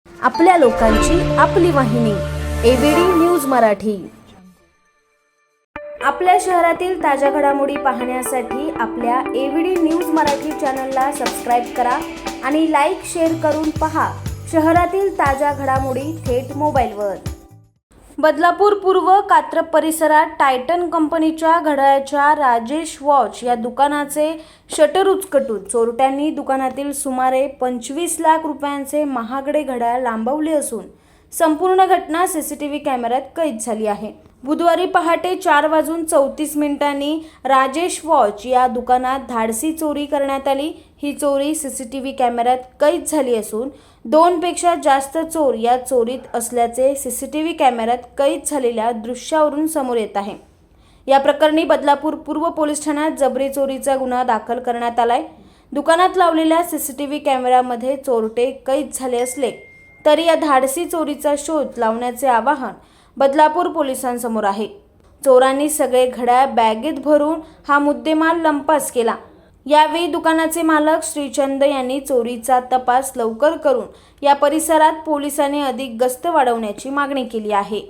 आपल्या लोकांची आपली वाहिनी एबीडी न्यूज मराठी। आपल्या शहरातील ताज्या घडामोडी पाहण्यासाठी आपल्या एबीडी न्यूज मराठी चॅनलला सबस्क्राइब करा आणि लाईक शेअर करून पहा शहरातील ताज्या घडामोडी थेट मोबाईलवर। बदलापूर पूर्व कात्रप परिसरात टायटन कंपनीच्या घड्याळाच्या राजेश वॉच या दुकानाचे शटर उचकटून चोरट्यांनी दुकानातील सुमारे 25 लाख रुपयांचे महागडे घड्याळ लांबवले असून संपूर्ण घटना सीसीटीव्ही कॅमेऱ्यात कैद झाली आहे। बुधवारी पहाटे 4:34 राजेश वॉच या दुकानात धाडसी चोरी करण्यात आली। ही चोरी सीसीटीव्ही कॅमेऱ्यात कैद झाली असून 2 पेक्षा जास्त चोर या चोरीत असल्याचे सीसीटीव्ही कॅमेऱ्यात कैद झालेल्या दृश्यावरून समोर येत आहे। या प्रकरणी बदलापूर पूर्व पोलीस ठाण्यात जबरी चोरीचा गुन्हा दाखल करण्यात आलाय। दुकानात लावलेल्या सीसीटीव्ही कॅमेऱ्यामध्ये चोरटे कैद झाले असले तरी या धाडसी चोरीचा शोध लावण्याचे आवाहन बदलापूर पोलिसांसमोर आहे। चोरांनी सगळे घड्याळ बॅगेत भरून हा मुद्देमाल लंपास केला। यावेळी दुकानाचे मालक श्रीचंद यांनी चोरीचा तपास लवकर करून या परिसरात पोलिसांनी अधिक गस्त वाढवण्याची मागणी केली आहे।